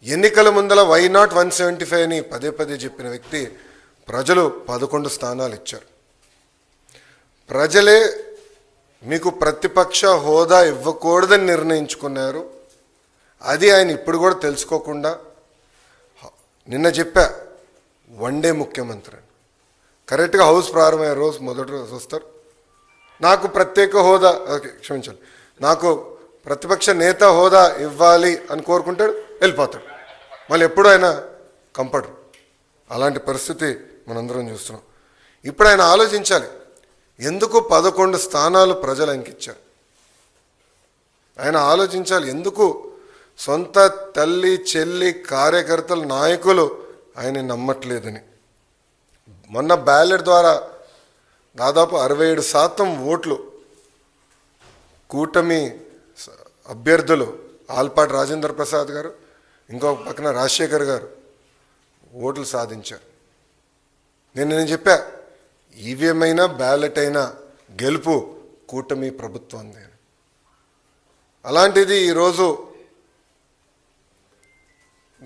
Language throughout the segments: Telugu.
ఎన్నికల ముందల వై నాట్ 175 అని పదే పదే చెప్పిన వ్యక్తి ప్రజలు 11 స్థానాలు ఇచ్చారు. ప్రజలే మీకు ప్రతిపక్ష హోదా ఇవ్వకూడదని నిర్ణయించుకున్నారు. అది ఆయన ఇప్పుడు కూడా తెలుసుకోకుండా నిన్న చెప్పా వన్డే ముఖ్యమంత్రి అని. కరెక్ట్గా హౌస్ ప్రారంభమయ్యే రోజు మొదటి రోజు వస్తారు, నాకు ప్రత్యేక హోదా క్షమించాలి నాకు ప్రతిపక్ష నేత హోదా ఇవ్వాలి అని కోరుకుంటాడు, వెళ్ళిపోతాడు. మళ్ళీ ఎప్పుడు ఆయన కంపడరు. అలాంటి పరిస్థితి మనందరం చూస్తున్నాం. ఇప్పుడు ఆయన ఆలోచించాలి, ఎందుకు 11 స్థానాలు ప్రజలు ఆయనకి ఇచ్చారు. ఆయన ఆలోచించాలి, ఎందుకు సొంత తల్లి చెల్లి కార్యకర్తలు నాయకులు ఆయన నమ్మట్లేదని. మొన్న బ్యాలెట్ ద్వారా దాదాపు 67% ఓట్లు కూటమి అభ్యర్థులు ఆల్పాటి రాజేంద్ర ప్రసాద్ గారు, ఇంకొక పక్కన రాజశేఖర్ గారు ఓట్లు సాధించారు. నేను చెప్పా, ఈవీఎం అయినా బ్యాలెట్ అయినా గెలుపు కూటమి ప్రభుత్వంది. అలాంటిది ఈరోజు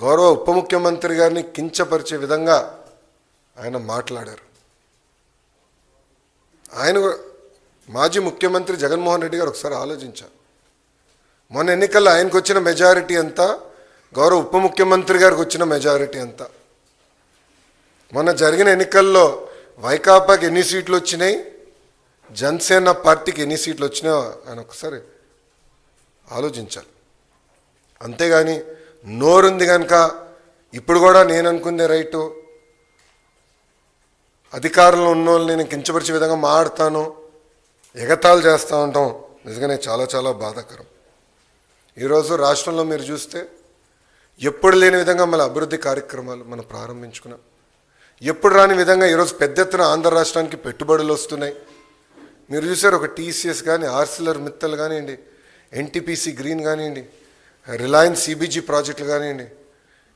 గౌరవ ఉప ముఖ్యమంత్రి గారిని కించపరిచే విధంగా ఆయన మాట్లాడారు. ఆయన మాజీ ముఖ్యమంత్రి జగన్మోహన్ రెడ్డి గారు ఒకసారి ఆలోచించారు. మొన్న ఎన్నికల్లో ఆయనకు వచ్చిన మెజారిటీ ఎంత, గౌరవ ఉప ముఖ్యమంత్రి గారికి వచ్చిన మెజారిటీ ఎంత. మొన్న జరిగిన ఎన్నికల్లో వైకాపాకి ఎన్ని సీట్లు వచ్చినాయి, జనసేన పార్టీకి ఎన్ని సీట్లు వచ్చినాయో ఆయన ఒకసారి ఆలోచించాలి. అంతేగాని నోరుంది కనుక ఇప్పుడు కూడా నేను అనుకుందే రైటు, అధికారంలో ఉన్న వాళ్ళని నేను కించపరిచే విధంగా మాట్లాడతాను, ఎగతాళి చేస్తూ ఉంటాం. నిజంగానే చాలా చాలా బాధాకరం. ఈరోజు రాష్ట్రంలో మీరు చూస్తే ఎప్పుడు లేని విధంగా మన అభివృద్ధి కార్యక్రమాలు మనం ప్రారంభించుకున్నాం. ఎప్పుడు రాని విధంగా ఈరోజు పెద్ద ఎత్తున ఆంధ్ర రాష్ట్రానికి పెట్టుబడులు వస్తున్నాయి. మీరు చూసారు, ఒక టీసీఎస్ కానీ, ఆర్సిలర్ మిత్తల్ కానివ్వండి, ఎన్టీపీసీ గ్రీన్ కానివ్వండి, రిలయన్స్ సిబిజీ ప్రాజెక్టులు కానివ్వండి,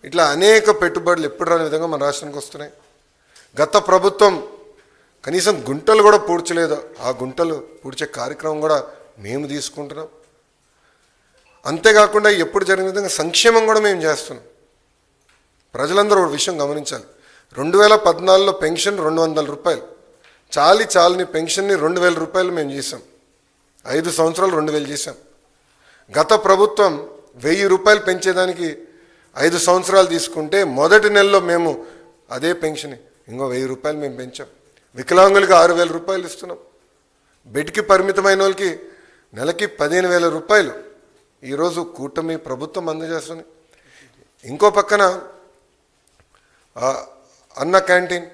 ఇట్లా అనేక పెట్టుబడులు ఎప్పుడు రాని విధంగా మన రాష్ట్రానికి వస్తున్నాయి. గత ప్రభుత్వం కనీసం గుంటలు కూడా పూడ్చలేదు, ఆ గుంటలు పూడ్చే కార్యక్రమం కూడా మేము తీసుకుంటున్నాం. అంతేకాకుండా ఎప్పుడు జరిగిన విధంగా సంక్షేమం కూడా మేము చేస్తున్నాం. ప్రజలందరూ ఒక విషయం గమనించాలి, 2014లో పెన్షన్ 200 రూపాయలు, చాలని పెన్షన్ని 2000 రూపాయలు మేము చేసాం. 5 సంవత్సరాలు 2000 చేసాం. గత ప్రభుత్వం 1000 రూపాయలు పెంచేదానికి 5 సంవత్సరాలు తీసుకుంటే మొదటి నెలలో మేము అదే పెన్షన్ ఇంకో 1000 రూపాయలు మేము పెంచాం. వికలాంగులకి 6000 రూపాయలు ఇస్తున్నాం. బెడ్కి పరిమితమైన వాళ్ళకి నెలకి 15,000 రూపాయలు ఈరోజు కూటమి ప్రభుత్వం అందజేస్తుంది. ఇంకో పక్కన అన్న క్యాంటీన్,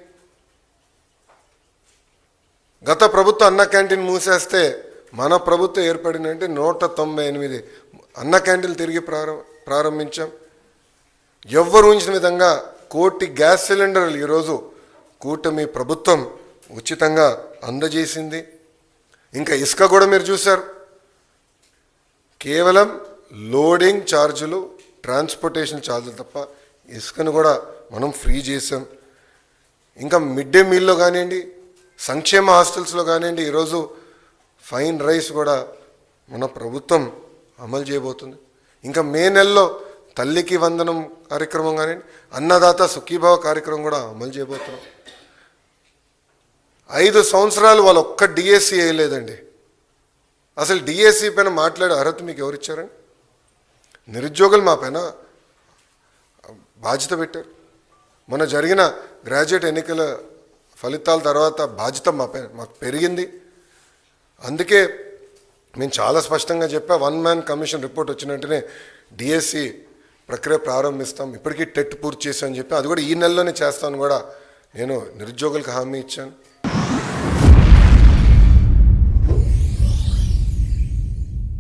గత ప్రభుత్వం అన్న క్యాంటీన్ మూసేస్తే మన ప్రభుత్వం ఏర్పడినంటే 198 అన్న క్యాంటీన్లు తిరిగి ప్రారంభించాం. ఎవ్వరు ఊహించిన విధంగా 1 కోటి గ్యాస్ సిలిండర్లు ఈరోజు కూటమి ప్రభుత్వం ఉచితంగా అందజేసింది. ఇంకా ఇసుక కూడా మీరు చూశారు, కేవలం లోడింగ్ ఛార్జీలు, ట్రాన్స్పోర్టేషన్ ఛార్జీలు తప్ప ఇసుకను కూడా మనం ఫ్రీ చేసాం. ఇంకా మిడ్ డే మీల్లో కానివ్వండి, సంక్షేమ హాస్టల్స్లో కానివ్వండి, ఈరోజు ఫైన్ రైస్ కూడా మన ప్రభుత్వం అమలు చేయబోతుంది. ఇంకా మే నెలలో తల్లికి వందనం కార్యక్రమం కానివ్వండి, అన్నదాత సుఖీభావ కార్యక్రమం కూడా అమలు చేయబోతున్నాం. 5 సంవత్సరాలు వాళ్ళు ఒక్క డిఎస్సి వేయలేదండి. అసలు డిఎస్సి పైన మాట్లాడే అర్హత మీకు ఎవరిచ్చారండి? నిరుద్యోగులు మా పైన బాధ్యత పెట్టారు. మొన్న జరిగిన గ్రాడ్యుయేట్ ఎన్నికల ఫలితాల తర్వాత బాధ్యత మాకు పెరిగింది. అందుకే మేము చాలా స్పష్టంగా చెప్పా, 1 మ్యాన్ కమిషన్ రిపోర్ట్ వచ్చిన వెంటనే డిఎస్సి ప్రక్రియ ప్రారంభిస్తాం. ఇప్పటికీ టెట్ పూర్తి చేశామని చెప్పి అది కూడా ఈ నెలలోనే చేస్తాను కూడా నేను నిరుద్యోగులకు హామీ ఇచ్చాను.